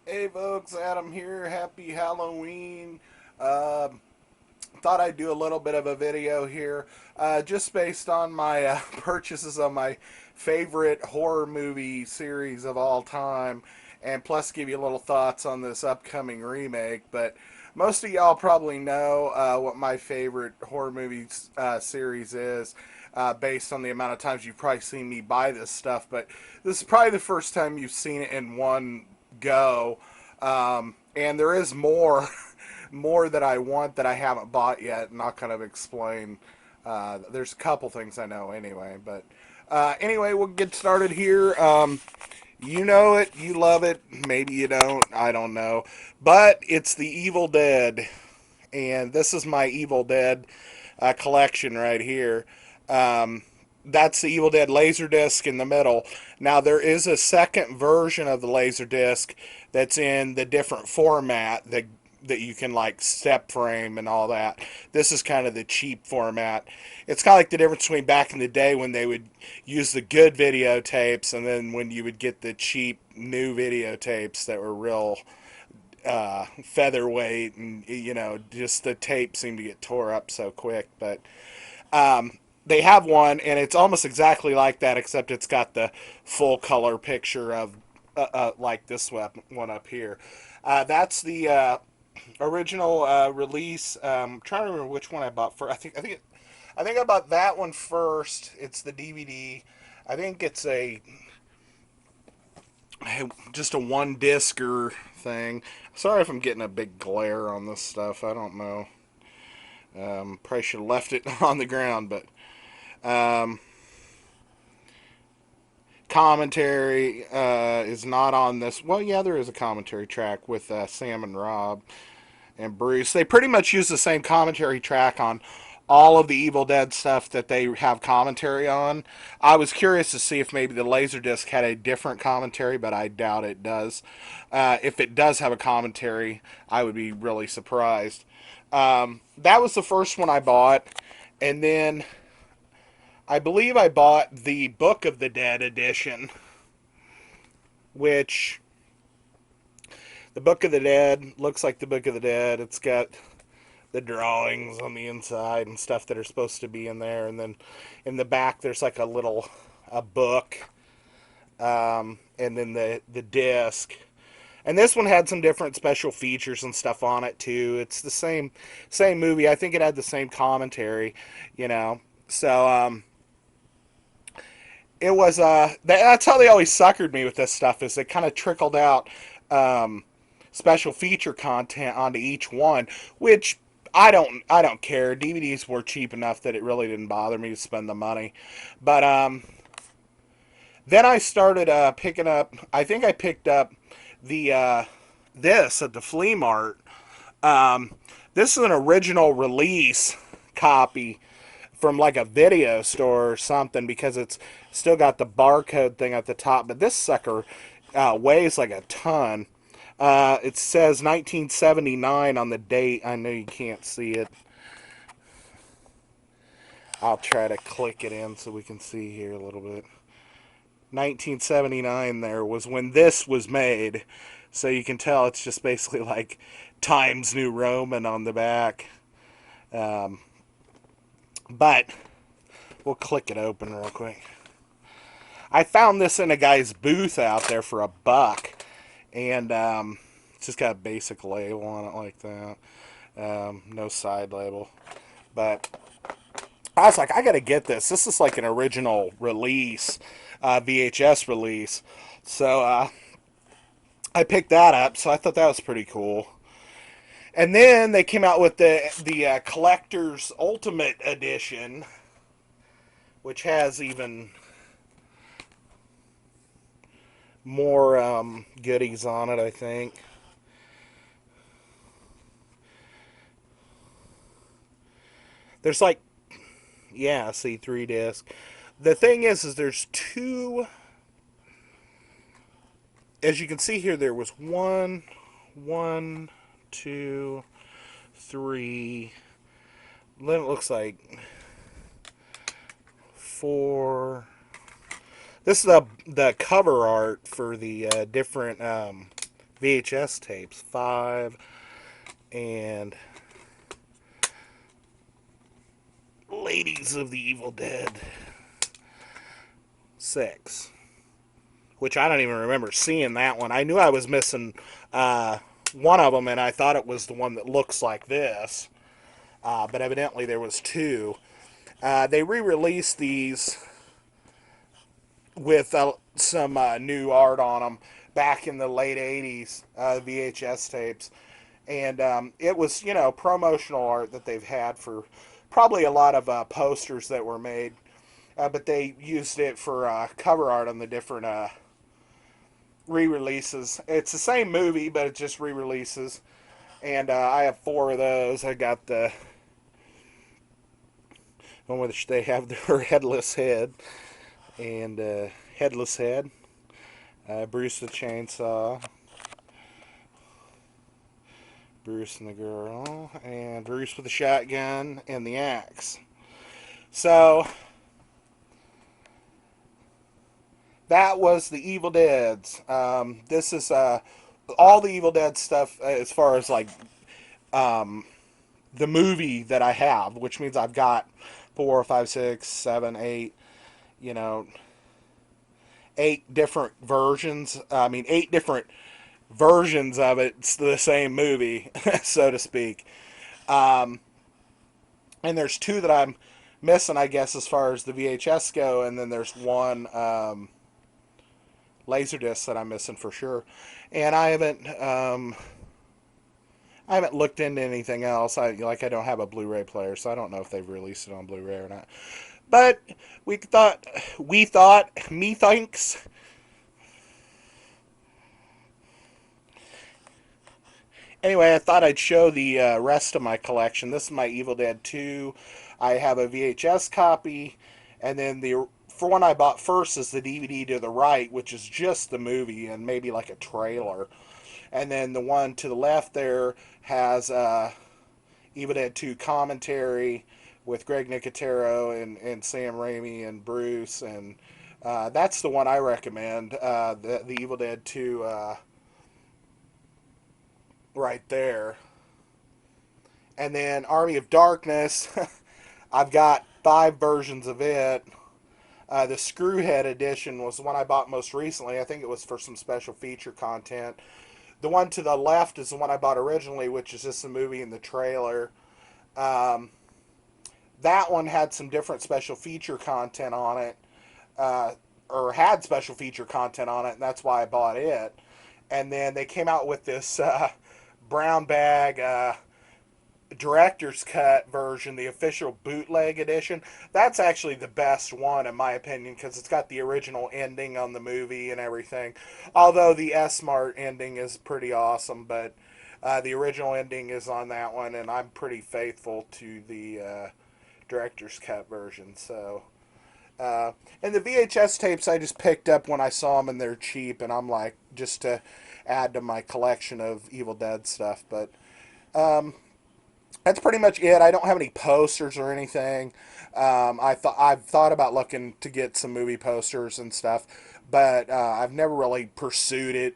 Hey folks, Adam here. Happy Halloween. Uh, Thought I'd do a little bit of a video here, just based on my purchases of my favorite horror movie series of all time, and plus give you a little thoughts on this upcoming remake. But most of y'all probably know what my favorite horror movie series is. Based on the amount of times you've probably seen me buy this stuff, but this is probably the first time you've seen it in one go. And there is more more that I want that I haven't bought yet, and I'll kind of explain. There's a couple things I know anyway, but anyway, we'll get started here. You know it, you love it, maybe you don't, I don't know, but it's the Evil Dead, and this is my Evil Dead collection right here. Um, that's the Evil Dead Laserdisc in the middle. Now there is a second version of the Laserdisc that's in the different format that you can like step frame and all that. This is kind of the cheap format. It's kind of like the difference between back in the day when they would use the good videotapes and then when you would get the cheap new videotapes that were real featherweight, and just the tape seemed to get tore up so quick. But they have one, and it's almost exactly like that, except it's got the full color picture of like this one up here. That's the original release. I'm trying to remember which one I bought first. I think I bought that one first. It's the DVD. I think it's a just a one discer thing. Sorry if I'm getting a big glare on this stuff. I don't know. Probably should have left it on the ground, but commentary is not on this. Well, yeah, there is a commentary track with Sam and Rob and Bruce. They pretty much use the same commentary track on all of the Evil Dead stuff that they have commentary on. I was curious to see if maybe the Laserdisc had a different commentary, but I doubt it does. If it does have a commentary, I would be really surprised. That was the first one I bought, and then I believe I bought the Book of the Dead edition, which the Book of the Dead looks like the Book of the Dead. It's got the drawings on the inside and stuff that are supposed to be in there, and then in the back there's like a book, and then the disc. And this one had some different special features and stuff on it too. It's the same movie. I think it had the same commentary, you know. So it was that's how they always suckered me with this stuff, is they kind of trickled out special feature content onto each one, which I don't care. DVDs were cheap enough that it really didn't bother me to spend the money. But then I started picking up. I think I picked up the this at the flea mart. This is an original release copy from like a video store or something, because it's still got the barcode thing at the top. But this sucker weighs like a ton. It says 1979 on the date. I know you can't see it. I'll try to click it in so we can see here a little bit. 1979 there was when this was made. So you can tell it's just basically like Times New Roman on the back. But we'll click it open real quick. I found this in a guy's booth out there for $1, and it's just got a basic label on it like that. No side label, but I was like, I gotta get this. This is like an original release, VHS release. So I picked that up. So I thought that was pretty cool. And then they came out with the collector's ultimate edition, which has even more goodies on it, I think. There's like, yeah, see, 3 disc. The thing is there's two. As you can see here, there was one, two, three. Then it looks like 4. This is the cover art for the different VHS tapes, 5, and Ladies of the Evil Dead, 6. Which I don't even remember seeing that one. I knew I was missing one of them, and I thought it was the one that looks like this. But evidently there was 2. They re-released these with some new art on them back in the late 80s, VHS tapes. And it was, promotional art that they've had for probably a lot of posters that were made. But they used it for cover art on the different re-releases. It's the same movie, but it just re-releases. And I have 4 of those. I got the one where they have their headless head and headless head. Bruce the Chainsaw, Bruce and the girl, and Bruce with the shotgun and the axe. So that was the Evil Deads. This is all the Evil Dead stuff as far as like the movie that I have, which means I've got 4, 5, 6, 7, 8, you know, 8 different versions. I mean, 8 different versions of it. It's the same movie, so to speak. And there's 2 that I'm missing, I guess, as far as the VHS go, and then there's 1 Laserdisc that I'm missing for sure. And I haven't looked into anything else. I don't have a Blu-ray player, so I don't know if they've released it on Blu-ray or not. But me thinks. Anyway, I thought I'd show the rest of my collection. This is my Evil Dead 2. I have a VHS copy, and then the one I bought first is the DVD to the right, which is just the movie and maybe like a trailer. And then the one to the left there has Evil Dead 2 commentary with Greg Nicotero and Sam Raimi and Bruce. And that's the one I recommend, the Evil Dead 2 right there. And then Army of Darkness, I've got 5 versions of it. The Screwhead edition was the one I bought most recently. I think it was for some special feature content. The one to the left is the one I bought originally, which is just the movie and the trailer. That one had some different special feature content on it, or had special feature content on it, and that's why I bought it. And then they came out with this brown bag director's cut version, the official bootleg edition. That's actually the best one in my opinion, because it's got the original ending on the movie and everything. Although the S-Mart ending is pretty awesome, but the original ending is on that one, and I'm pretty faithful to the director's cut version. So and the VHS tapes I just picked up when I saw them and they're cheap, and I'm like, just to add to my collection of Evil Dead stuff. But that's pretty much it. I don't have any posters or anything. I've thought about looking to get some movie posters and stuff, but I've never really pursued it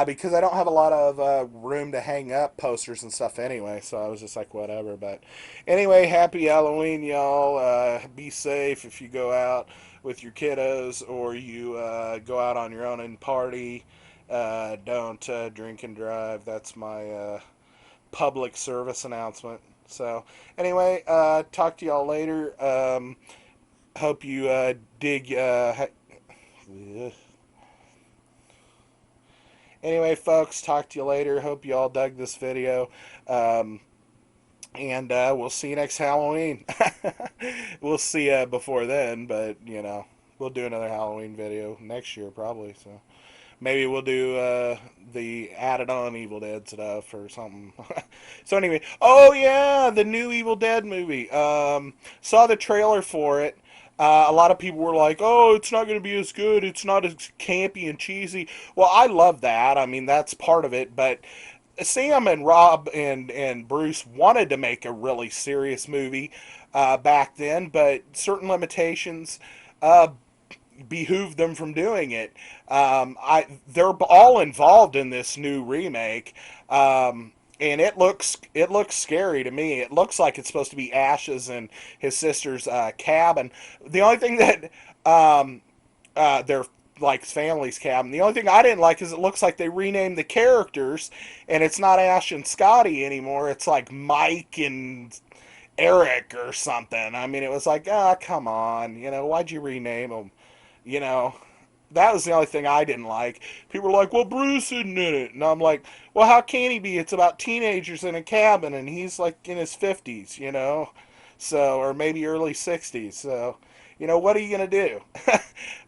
because I don't have a lot of room to hang up posters and stuff anyway. So I was just like, whatever. But anyway, happy Halloween, y'all. Be safe if you go out with your kiddos or you go out on your own and party. Don't drink and drive. That's my public service announcement. So anyway, talk to y'all later. Hope you dig. Anyway, folks, talk to you later. Hope you all dug this video. And we'll see you next Halloween. We'll see you before then, but we'll do another Halloween video next year probably. So maybe we'll do the added on Evil Dead stuff or something. So anyway, oh yeah, the new Evil Dead movie. Saw the trailer for it. A lot of people were like, "Oh, it's not going to be as good. It's not as campy and cheesy." Well, I love that. I mean, that's part of it. But Sam and Rob and Bruce wanted to make a really serious movie back then, but certain limitations. behooved them from doing it. They're all involved in this new remake. And it looks scary to me. It looks like it's supposed to be Ash's and his sister's cabin. The only thing that their like family's cabin. The only thing I didn't like is it looks like they renamed the characters, and it's not Ash and Scotty anymore. It's like Mike and Eric or something. I mean, it was like, ah, come on, why'd you rename them? You know, that was the only thing I didn't like. People were like, well, Bruce isn't in it. And I'm like, well, how can he be? It's about teenagers in a cabin, and he's like in his 50s. So, or maybe early 60s. So, what are you going to do?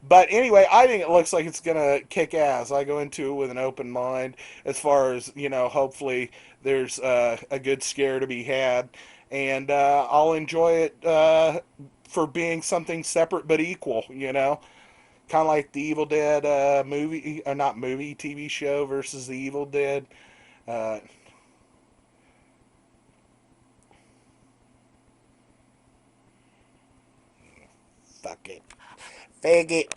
But anyway, I think it looks like it's going to kick ass. I go into it with an open mind as far as, hopefully there's a good scare to be had. And I'll enjoy it for being something separate but equal. Kind of like the Evil Dead movie, or not movie, TV show versus the Evil Dead. Uh, Fuck it. Fag it.